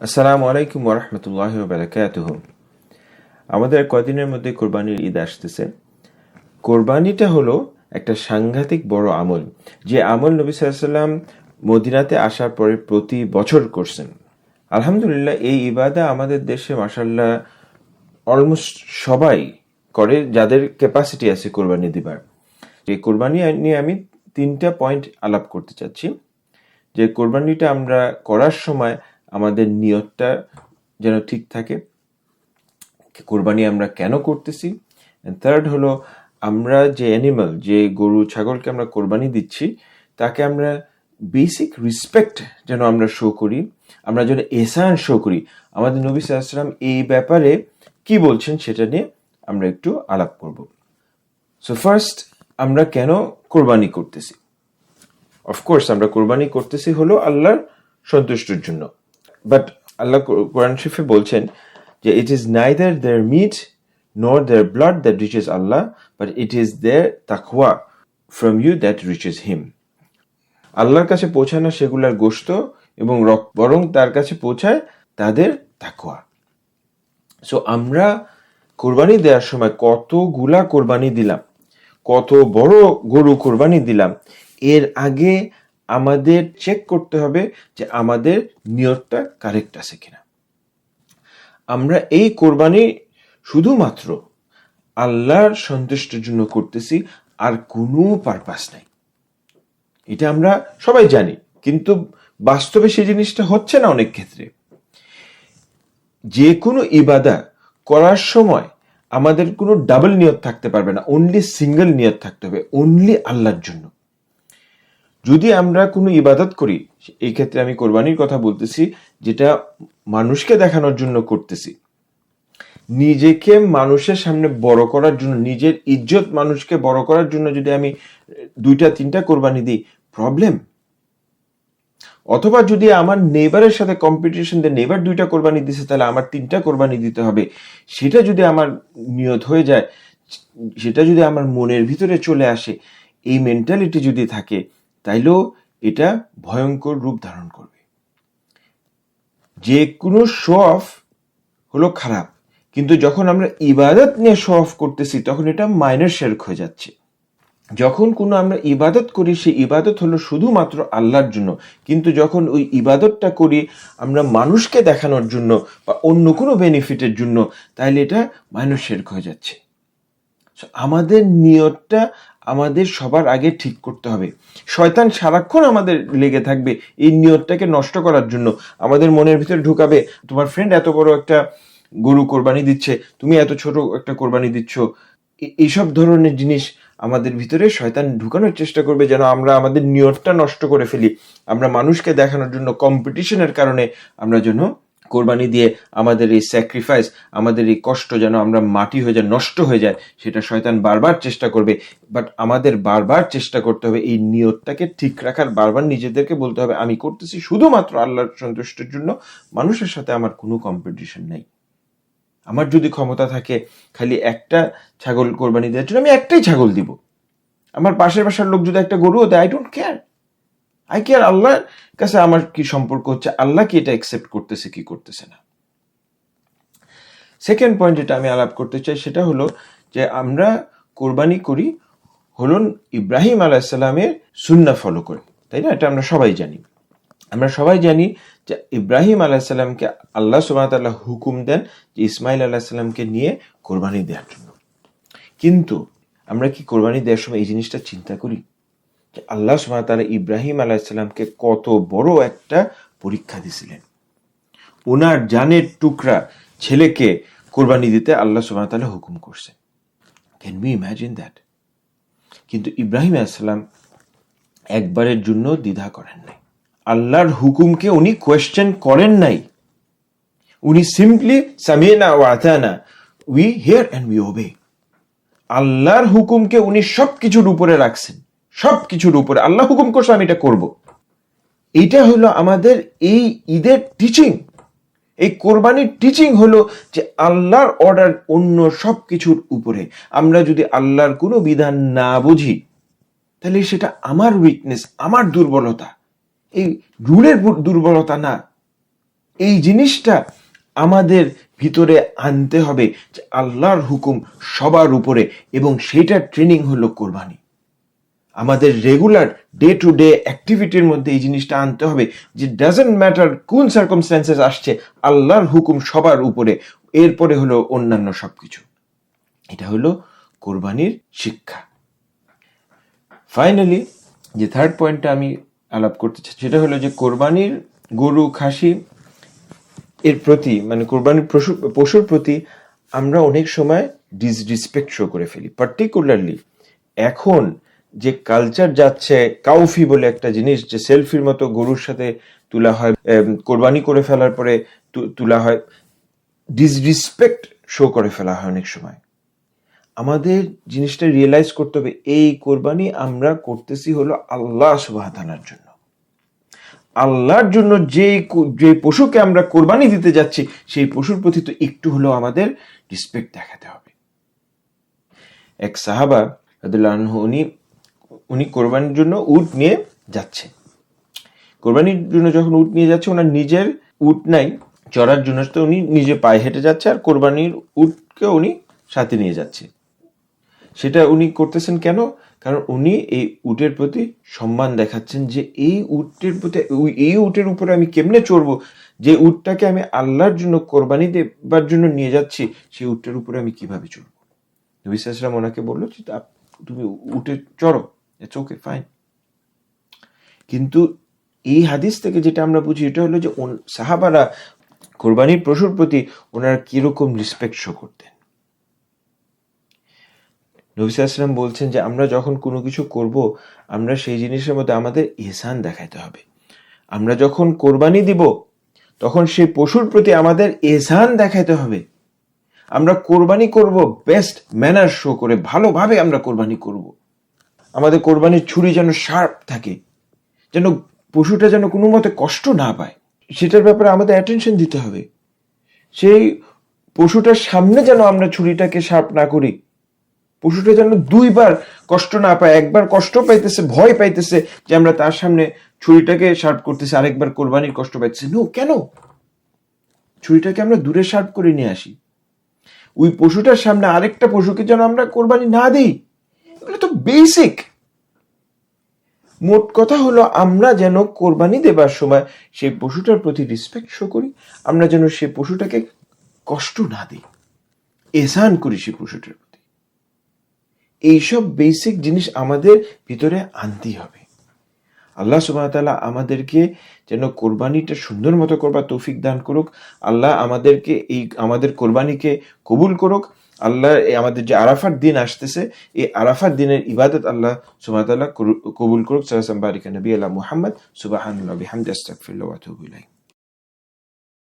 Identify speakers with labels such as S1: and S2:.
S1: আসসালামু আলাইকুম ওয়া রাহমাতুল্লাহি ওয়া বারাকাতুহু। আমাদের কয়েকদিনের মধ্যে কোরবানির ঈদ আসতেছে। কোরবানিটা হলো একটা সাংঘাতিক বড় আমল, যে আমল নবী সাল্লাল্লাহু আলাইহি ওয়াসাল্লাম মদিনাতে আসার পরে প্রতি বছর করছেন। আলহামদুলিল্লাহ এই ইবাদা আমাদের দেশে মাশাআল্লাহ অলমোস্ট সবাই করে, যাদের ক্যাপাসিটি আছে কোরবানি দিবার। এই কোরবানি নিয়ে আমি 3টা পয়েন্ট আলাপ করতে চাচ্ছি। যে কোরবানিটা আমরা করার সময় আমাদের নিয়তটা যেন ঠিক থাকে, কোরবানি আমরা কেন করতেছি। থার্ড হলো আমরা যে অ্যানিমাল, যে গরু ছাগলকে আমরা কোরবানি দিচ্ছি, তাকে আমরা বেসিক রেসপেক্ট যেন আমরা শো করি, আমরা যেন এহসান শো করি। আমাদের নবী সাল্লাল্লাহু আলাইহি ওয়াসাল্লাম এই ব্যাপারে কি বলছেন সেটা নিয়ে আমরা একটু আলাপ করব। সো ফার্স্ট, আমরা কেন কোরবানি করতেছি? অফকোর্স আমরা কোরবানি করতেছি হলো আল্লাহর সন্তুষ্টির জন্য, বাট আল্লাহ কোরআন শরীফে বলছেন যে it is neither their meat nor their blood that reaches Allah, but it is their তাকওয়া from you that reaches him. আল্লাহর কাছে পৌঁছায় না সেগুলার গোশত এবং রক্ত, বরং তার কাছে পৌঁছায় তাদের তাকওয়া। সো আমরা কোরবানি দেওয়ার সময় কতগুলা কোরবানি দিলাম, কত বড় গরু কোরবানি দিলাম, এর আগে আমাদের চেক করতে হবে যে আমাদের নিয়তটা কারেক্ট আছে কিনা। আমরা এই কোরবানি শুধুমাত্র আল্লাহর সন্তুষ্টির জন্য করতেছি, আর কোনো পারপাস নাই। এটা আমরা সবাই জানি, কিন্তু বাস্তবে সেই জিনিসটা হচ্ছে না অনেক ক্ষেত্রে। যে কোনো ইবাদা করার সময় আমাদের কোনো ডাবল নিয়ত থাকতে পারবে না, অনলি সিঙ্গেল নিয়ত থাকতে হবে, অনলি আল্লাহর জন্য। যদি আমরা কোনো ইবাদত করি, এই ক্ষেত্রে আমি কোরবানির কথা বলতেছি, যেটা মানুষকে দেখানোর জন্য করতেছি, নিজেকে মানুষের সামনে বড় করার জন্য, নিজের ইজ্জত মানুষকে বড় করার জন্য যদি আমি 2-3টা কোরবানি দিই, প্রবলেম। অথবা যদি আমার নেইবারের সাথে কম্পিটিশন দিয়ে নেইবার 2টা কোরবানি দিছে, তাহলে আমার 3টা কোরবানি দিতে হবে, সেটা যদি আমার নিয়ত হয়ে যায়, সেটা যদি আমার মনের ভিতরে চলে আসে, এই মেন্টালিটি যদি থাকে, তাইলেও এটা ভয়ঙ্কর রূপ ধারণ করবে। যে কোনো শো অফ হলো খারাপ, কিন্তু যখন আমরা ইবাদত নিয়ে শো অফ করতেছি, তখন এটা মাইনর শিরক হয়ে যাচ্ছে। যখন কোনো আমরা ইবাদত করি, সেই ইবাদত হলো শুধুমাত্র আল্লাহর জন্য, কিন্তু যখন ওই ইবাদতটা করি আমরা মানুষকে দেখানোর জন্য বা অন্য কোনো বেনিফিটের জন্য, তাহলে এটা মাইনর শিরক হয়ে যাচ্ছে। আমাদের নিয়তটা আমাদের সবার আগে ঠিক করতে হবে। শয়তান সারাক্ষণ আমাদের লেগে থাকবে এই নিয়তটাকে নষ্ট করার জন্য, আমাদের মনের ভিতরে ঢুকাবে, তোমার ফ্রেন্ড এত বড় একটা গরু কোরবানি দিচ্ছে, তুমি এত ছোট একটা কোরবানি দিচ্ছ। এইসব ধরনের জিনিস আমাদের ভিতরে শয়তান ঢুকানোর চেষ্টা করবে, যেন আমরা আমাদের নিয়তটা নষ্ট করে ফেলি। আমরা মানুষকে দেখানোর জন্য, কম্পিটিশনের কারণে আমরা যেন কোরবানি দিয়ে আমাদের এই স্যাক্রিফাইস, আমাদের এই কষ্ট যেন আমরা মাটি হয়ে যায়, নষ্ট হয়ে যায়, সেটা শয়তান বারবার চেষ্টা করবে। বাট আমাদের বারবার চেষ্টা করতে হবে এই নিয়তটাকে ঠিক রাখার। বারবার নিজেদেরকে বলতে হবে, আমি করতেছি শুধুমাত্র আল্লাহর সন্তুষ্টির জন্য, মানুষের সাথে আমার কোনো কম্পিটিশন নাই। আমার যদি ক্ষমতা থাকে খালি একটা ছাগল কোরবানি দেওয়ার জন্য, আমি একটাই ছাগল দিব। আমার পাশের বাসার লোক যদি একটা গরুও দেয়, I don't care. Eye care আল্লাহর কাছে আমার কি সম্পর্ক হচ্ছে, আল্লাহ কি এটা অ্যাকসেপ্ট করতেছে কি করতেছে না। সেকেন্ড পয়েন্ট যেটা আমি আলাপ করতে চাই, সেটা হলো যে আমরা কোরবানি করি হলো ইব্রাহিম আলাইহিস সালামের সুন্নাহ ফলো করে, তাই না? এটা আমরা সবাই জানি। আমরা সবাই জানি যে ইব্রাহিম আলাইহিস সালামকে আল্লাহ সুবহানাহু ওয়া তাআলা হুকুম দেন যে ইসমাইল আলাইহিস সালামকে নিয়ে কোরবানি দেওয়ার জন্য। কিন্তু আমরা কি কোরবানি দেওয়ার সময় এই জিনিসটা চিন্তা করি যে আল্লাহ সুবহানাহু ওয়া তাআলা ইব্রাহিম আলাইহিস সালামকে কত বড় একটা পরীক্ষা দিয়েছিলেন? ওনার জানের টুকরা ছেলেকে কোরবানি দিতে আল্লাহ সুবহানাহু ওয়া তাআলা হুকুম করছেন। Can we imagine that? কিন্তু ইব্রাহিম আলাইহিস সালাম একবারের জন্য দ্বিধা করেন নাই, আল্লাহর হুকুমকে উনি কোয়েশ্চেন করেন নাই। উনি সিম্পলি সামিনা ওয়া আতানা, উই হিয়ার এন্ড উই ওবে। আল্লাহর হুকুমকে উনি সবকিছুর উপরে রাখছেন, সবকিছুর উপরে আল্লাহ হুকুম করছে আমি এটা করব। এইটা হলো আমাদের এই ঈদের টিচিং। এই কোরবানির টিচিং হলো যে আল্লাহর অর্ডার অন্য সবকিছুর উপরে। আমরা যদি আল্লাহর কোনো বিধান না বুঝি, তাহলে সেটা আমার উইকনেস, আমার দুর্বলতা। এই রুলের দুর্বলতা না, এই জিনিসটা আমাদের ভিতরে আনতে হবে যে আল্লাহর হুকুম সবার উপরে, এবং সেইটার ট্রেনিং হলো কোরবানি। আমাদের রেগুলার ডে টু ডে অ্যাক্টিভিটির মধ্যে এই জিনিসটা আনতে হবে যে ডাজন্ট ম্যাটার কোন সার্কামস্ট্যান্সেস আসছে, আল্লাহর হুকুম সবার উপরে, এরপরে হলো অন্যান্য সবকিছু। এটা হলো কোরবানির শিক্ষা। ফাইনালি যে থার্ড পয়েন্টটা আমি আলাপ করতে চাই সেটা হলো যে কোরবানির গরু, খাসি এর প্রতি, মানে কোরবানির পশুর প্রতি আমরা অনেক সময় ডিসরেসপেক্ট শো করে ফেলি। পার্টিকুলারলি এখন যে কালচার যাচ্ছে, কাউফি বলে একটা জিনিস, যে সেলফির মতো গরুর সাথে তোলা হয়, কোরবানি করে ফেলার পরে তোলা হয়, ডিসরেসপেক্ট শো করে ফেলা হয় অনেক সময়। আমাদের জিনিসটা রিয়েলাইজ করতে হবে, এই কোরবানি আমরা করতেছি হলো আল্লাহ সুবহানাহু ওয়া তাআলার জন্য। আল্লাহর জন্য যে পশুকে আমরা কোরবানি দিতে যাচ্ছি, সেই পশুর প্রতি তো একটু হলেও আমাদের রেসপেক্ট দেখাতে হবে। এক সাহাবা রাদিয়াল্লাহু আনহু, উনি কোরবানির জন্য উট নিয়ে যাচ্ছে। কোরবানির জন্য যখন উট নিয়ে যাচ্ছে, ওনার নিজের উট নাই চড়ার জন্য, তো উনি নিজে পায়ে হেঁটে যাচ্ছে, আর কোরবানির উটকে উনি সাথে নিয়ে যাচ্ছে। সেটা উনি করতেছেন কেন? কারণ উনি এই উটের প্রতি সম্মান দেখাচ্ছেন, যে এই উটের প্রতি, এই উটের উপরে আমি কেমনে চড়বো, যে উটটাকে আমি আল্লাহর জন্য কোরবানি দেবার জন্য নিয়ে যাচ্ছি, সেই উটের উপরে আমি কিভাবে চড়বো। নবী সাল্লাল্লাহু আলাইহি ওয়াসাল্লাম ওনাকে বললো যে তুমি উটে চড়ো, ইটস ওকে, ফাইন। কিন্তু এই হাদিস থেকে যেটা আমরা বুঝি, এটা হলো যে সাহাবারা কোরবানির পশুর প্রতি ওনারা কিরকম রেসপেক্ট শো করতেন। নবী সাল্লাল্লাহু আলাইহি ওয়াসাল্লাম বলছেন যে আমরা যখন কোনো কিছু করব, আমরা সেই জিনিসের মধ্যে আমাদের ইহসান দেখাতে হবে। আমরা যখন কোরবানি দিব, তখন সেই পশুর প্রতি আমাদের ইহসান দেখাতে হবে। আমরা কোরবানি করব বেস্ট ম্যানার শো করে, ভালোভাবে আমরা কোরবানি করব। আমাদের কোরবানির ছুরি যেন শার্প থাকে, যেন পশুটা যেন কোনো মতে কষ্ট না পায়, সেটার ব্যাপারে আমাদের অ্যাটেনশন দিতে হবে। সেই পশুটার সামনে যেন আমরা ছুরিটাকে শার্প না করি, পশুটা যেন দুইবার কষ্ট না পায়, একবার কষ্ট পাইতেছে, ভয় পাইতেছে যে আমরা তার সামনে ছুরিটাকে শার্প করতেছি, আরেকবার কোরবানির কষ্ট পাইতেছে। নো, কেন? ছুরিটাকে আমরা দূরে শার্প করে নিয়ে আসি। ওই পশুটার সামনে আরেকটা পশুকে যেন আমরা কোরবানি না দিই, এগুলো তো বেসিক। মোট কথা হলো, আমরা যেন কোরবানি দেবার সময় সেই পশুটার প্রতি রেসপেক্ট শো করি, আমরা যেন সেই পশুটাকে কষ্ট না দিই, এহসান করি সেই পশুটার প্রতি। এইসব বেসিক জিনিস আমাদের ভিতরে আনতেই হবে। আল্লাহ সুবহানাহু ওয়া তাআলা আমাদেরকে যেন কোরবানিটা সুন্দর মতো করবার তৌফিক দান করুক। আল্লাহ আমাদেরকে আমাদের কোরবানিকে কবুল করুক। আল্লাহ আমাদের যে আরাফার দিন আসতেছে, এই আরাফার দিনের ইবাদত আল্লাহ সুবহানাহু ওয়া তাআলা কবুল করুক। সাল্লাল্লাহু আলাইহি ওয়া সাল্লাম, বারিকা নবী আলা মুহাম্মদ, সুবহানাল্লাহি ওয়া বিহামদিহি, আস্তাগফিরুল্লাহ ওয়া আতুবু ইলাইহি।